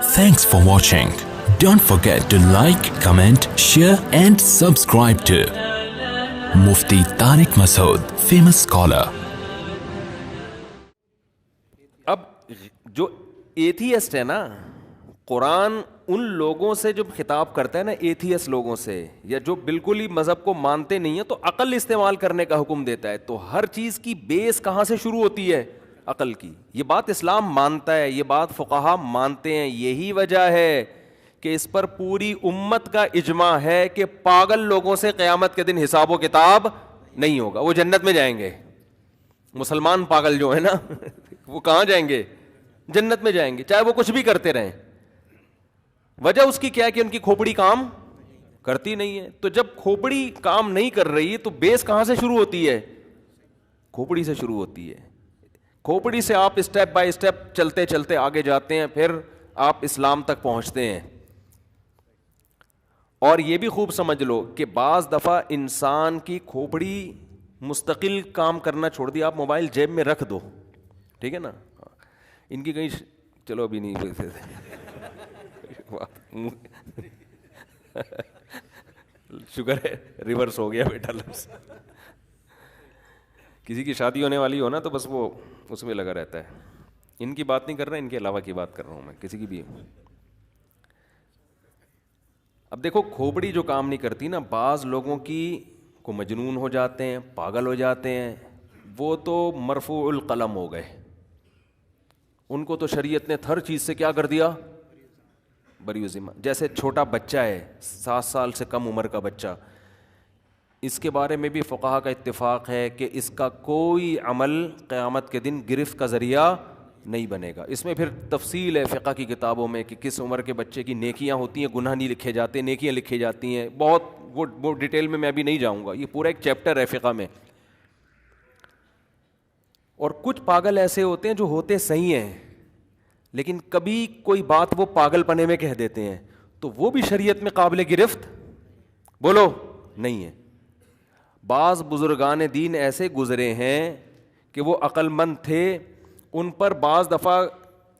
Thanks for watching. Don't forget to like, comment, share and subscribe to Mufti Tariq Masood, famous scholar. اب جو atheist ہے نا, قرآن ان لوگوں سے جو خطاب کرتا ہے نا, ایتھیسٹ لوگوں سے, یا جو بالکل ہی مذہب کو مانتے نہیں ہیں, تو عقل استعمال کرنے کا حکم دیتا ہے. تو ہر چیز کی بیس کہاں سے شروع ہوتی ہے؟ عقل کی. یہ بات اسلام مانتا ہے, یہ بات فقہا مانتے ہیں. یہی وجہ ہے کہ اس پر پوری امت کا اجماع ہے کہ پاگل لوگوں سے قیامت کے دن حساب و کتاب نہیں ہوگا, وہ جنت میں جائیں گے. مسلمان پاگل جو ہے نا وہ کہاں جائیں گے؟ جنت میں جائیں گے, چاہے وہ کچھ بھی کرتے رہیں. وجہ اس کی کیا ہے کہ ان کی کھوپڑی کام کرتی نہیں ہے. تو جب کھوپڑی کام نہیں کر رہی تو بیس کہاں سے شروع ہوتی ہے؟ کھوپڑی سے شروع ہوتی ہے. کھوپڑی سے آپ اسٹیپ بائی اسٹیپ چلتے چلتے آگے جاتے ہیں, پھر آپ اسلام تک پہنچتے ہیں. اور یہ بھی خوب سمجھ لو کہ بعض دفعہ انسان کی کھوپڑی مستقل کام کرنا چھوڑ دی. آپ موبائل جیب میں رکھ دو, ٹھیک ہے نا, ان کی کہیں چلو ابھی نہیں شکر ہے ریورس ہو گیا بیٹا لفظ. کسی کی شادی ہونے والی ہو نا تو بس وہ اس میں لگا رہتا ہے. ان کی بات نہیں کر رہا, ان کے علاوہ کی بات کر رہا ہوں میں, کسی کی بھی. اب دیکھو کھوپڑی جو کام نہیں کرتی نا, بعض لوگوں کی کو مجنون ہو جاتے ہیں, پاگل ہو جاتے ہیں, وہ تو مرفوع القلم ہو گئے. ان کو تو شریعت نے ہر چیز سے کیا کر دیا؟ بری ذمہ. جیسے چھوٹا بچہ ہے, 7 سال سے کم عمر کا بچہ, اس کے بارے میں بھی فقہا کا اتفاق ہے کہ اس کا کوئی عمل قیامت کے دن گرفت کا ذریعہ نہیں بنے گا. اس میں پھر تفصیل ہے فقہ کی کتابوں میں کہ کس عمر کے بچے کی نیکیاں ہوتی ہیں, گناہ نہیں لکھے جاتے, نیکیاں لکھی جاتی ہیں. بہت وہ ڈیٹیل میں ابھی نہیں جاؤں گا, یہ پورا ایک چیپٹر ہے فقہ میں. اور کچھ پاگل ایسے ہوتے ہیں جو ہوتے صحیح ہیں لیکن کبھی کوئی بات وہ پاگل پنے میں کہہ دیتے ہیں, تو وہ بھی شریعت میں قابل گرفت بولو نہیں ہے. بعض بزرگان دین ایسے گزرے ہیں کہ وہ عقل مند تھے, ان پر بعض دفعہ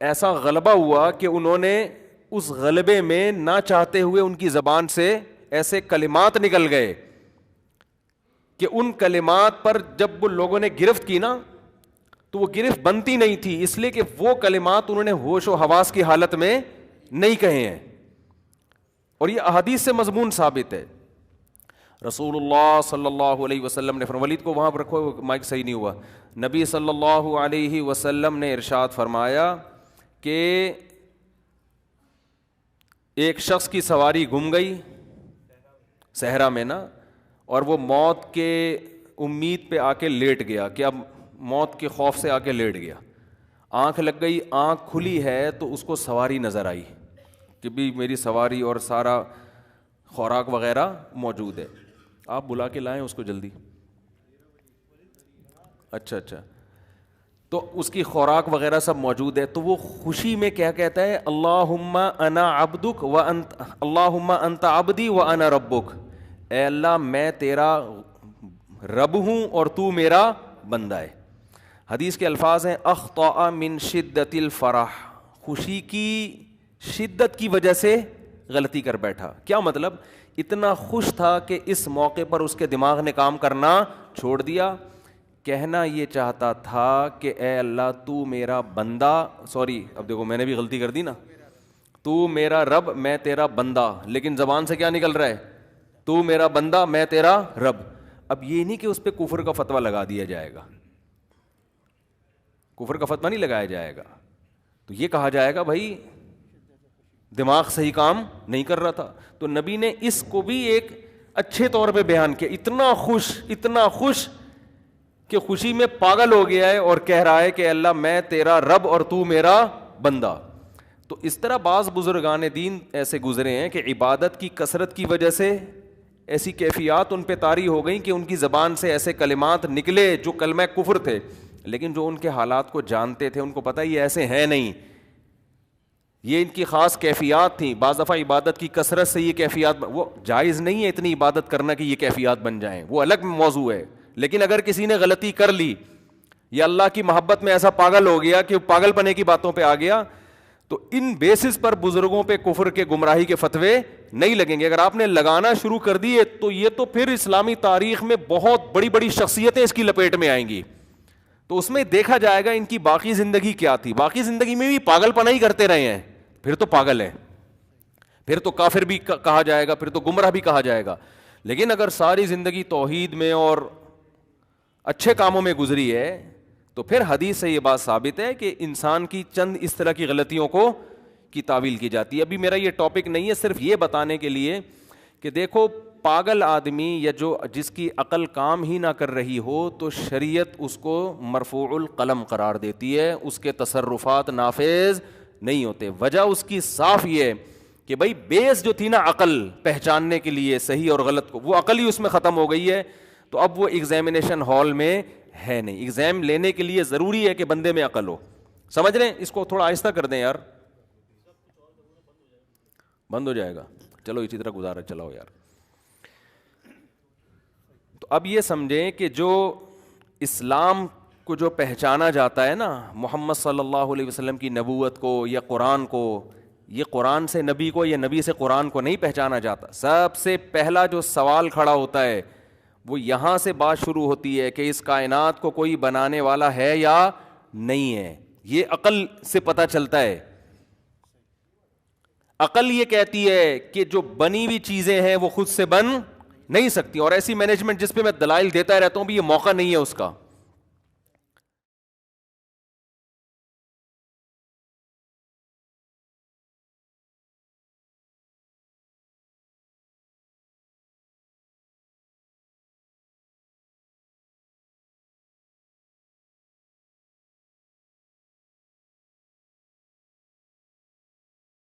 ایسا غلبہ ہوا کہ انہوں نے اس غلبے میں نہ چاہتے ہوئے ان کی زبان سے ایسے کلمات نکل گئے کہ ان کلمات پر جب وہ لوگوں نے گرفت کی نا تو وہ گرفت بنتی نہیں تھی, اس لیے کہ وہ کلمات انہوں نے ہوش و حواس کی حالت میں نہیں کہے ہیں. اور یہ احادیث سے مضمون ثابت ہے. رسول اللہ صلی اللہ علیہ وسلم نے, ولید کو وہاں پر رکھو, مائک صحیح نہیں ہوا. نبی صلی اللہ علیہ وسلم نے ارشاد فرمایا کہ ایک شخص کی سواری گم گئی صحرا میں نا, اور وہ موت کے امید پہ آ کے لیٹ گیا, کہ اب موت کے خوف سے آ کے لیٹ گیا. آنکھ لگ گئی, آنکھ کھلی ہے تو اس کو سواری نظر آئی کہ بھی میری سواری اور سارا خوراک وغیرہ موجود ہے. آپ بلا کے لائیں اس کو جلدی. اچھا, تو اس کی خوراک وغیرہ سب موجود ہے. تو وہ خوشی میں کیا کہتا ہے؟ اللہم انا عبدک و انت, اللہم انت عبدی و انا ربک, اے اللہ میں تیرا رب ہوں اور تو میرا بندہ ہے. حدیث کے الفاظ ہیں اخطأ من شدت الفرح, خوشی کی شدت کی وجہ سے غلطی کر بیٹھا. کیا مطلب؟ اتنا خوش تھا کہ اس موقع پر اس کے دماغ نے کام کرنا چھوڑ دیا. کہنا یہ چاہتا تھا کہ اے اللہ تو میرا بندہ, سوری اب دیکھو میں نے بھی غلطی کر دی نا, تو میرا رب میں تیرا بندہ, لیکن زبان سے کیا نکل رہا ہے؟ تو میرا بندہ میں تیرا رب. اب یہ نہیں کہ اس پہ کفر کا فتویٰ لگا دیا جائے گا, کفر کا فتویٰ نہیں لگایا جائے گا, تو یہ کہا جائے گا بھائی دماغ صحیح کام نہیں کر رہا تھا. تو نبی نے اس کو بھی ایک اچھے طور پہ بیان کیا, اتنا خوش کہ خوشی میں پاگل ہو گیا ہے اور کہہ رہا ہے کہ اللہ میں تیرا رب اور تو میرا بندہ. تو اس طرح بعض بزرگان دین ایسے گزرے ہیں کہ عبادت کی کثرت کی وجہ سے ایسی کیفیات ان پہ طاری ہو گئیں کہ ان کی زبان سے ایسے کلمات نکلے جو کلمہ کفر تھے, لیکن جو ان کے حالات کو جانتے تھے ان کو پتہ یہ ایسے ہیں نہیں, یہ ان کی خاص کیفیات تھیں. بعض دفعہ عبادت کی کثرت سے یہ کیفیات, وہ جائز نہیں ہے اتنی عبادت کرنا کہ یہ کیفیات بن جائیں, وہ الگ موضوع ہے. لیکن اگر کسی نے غلطی کر لی یا اللہ کی محبت میں ایسا پاگل ہو گیا کہ پاگل پنے کی باتوں پہ آ گیا, تو ان بیسس پر بزرگوں پہ کفر کے گمراہی کے فتوے نہیں لگیں گے. اگر آپ نے لگانا شروع کر دیے تو یہ تو پھر اسلامی تاریخ میں بہت بڑی بڑی شخصیتیں اس کی لپیٹ میں آئیں گی. تو اس میں دیکھا جائے گا ان کی باقی زندگی کیا تھی. باقی زندگی میں بھی پاگل پنا ہی کرتے رہے ہیں, پھر تو پاگل ہیں, پھر تو کافر بھی کہا جائے گا, پھر تو گمراہ بھی کہا جائے گا. لیکن اگر ساری زندگی توحید میں اور اچھے کاموں میں گزری ہے تو پھر حدیث سے یہ بات ثابت ہے کہ انسان کی چند اس طرح کی غلطیوں کو کی تعویل کی جاتی ہے. ابھی میرا یہ ٹاپک نہیں ہے, صرف یہ بتانے کے لیے کہ دیکھو پاگل آدمی یا جو جس کی عقل کام ہی نہ کر رہی ہو تو شریعت اس کو مرفوع القلم قرار دیتی ہے, اس کے تصرفات نافذ نہیں ہوتے. وجہ اس کی صاف یہ ہے کہ بھائی بیس جو تھی نا عقل پہچاننے کے لیے صحیح اور غلط کو, وہ عقل ہی اس میں ختم ہو گئی ہے. تو اب وہ ایگزامینیشن ہال میں ہے نہیں. ایگزام لینے کے لیے ضروری ہے کہ بندے میں عقل ہو. سمجھ رہے ہیں؟ اس کو تھوڑا آہستہ کر دیں یار, بند ہو جائے گا. چلو اسی طرح گزارا چلاؤ یار. تو اب یہ سمجھیں کہ جو اسلام کو جو پہچانا جاتا ہے نا, محمد صلی اللہ علیہ وسلم کی نبوت کو یا قرآن کو, یہ قرآن سے نبی کو یا نبی سے قرآن کو نہیں پہچانا جاتا. سب سے پہلا جو سوال کھڑا ہوتا ہے وہ یہاں سے بات شروع ہوتی ہے کہ اس کائنات کو کوئی بنانے والا ہے یا نہیں ہے. یہ عقل سے پتہ چلتا ہے. عقل یہ کہتی ہے کہ جو بنی ہوئی چیزیں ہیں وہ خود سے بن نہیں سکتی. اور ایسی مینجمنٹ جس پہ میں دلائل دیتا رہتا ہوں بھی یہ موقع نہیں ہے اس کا,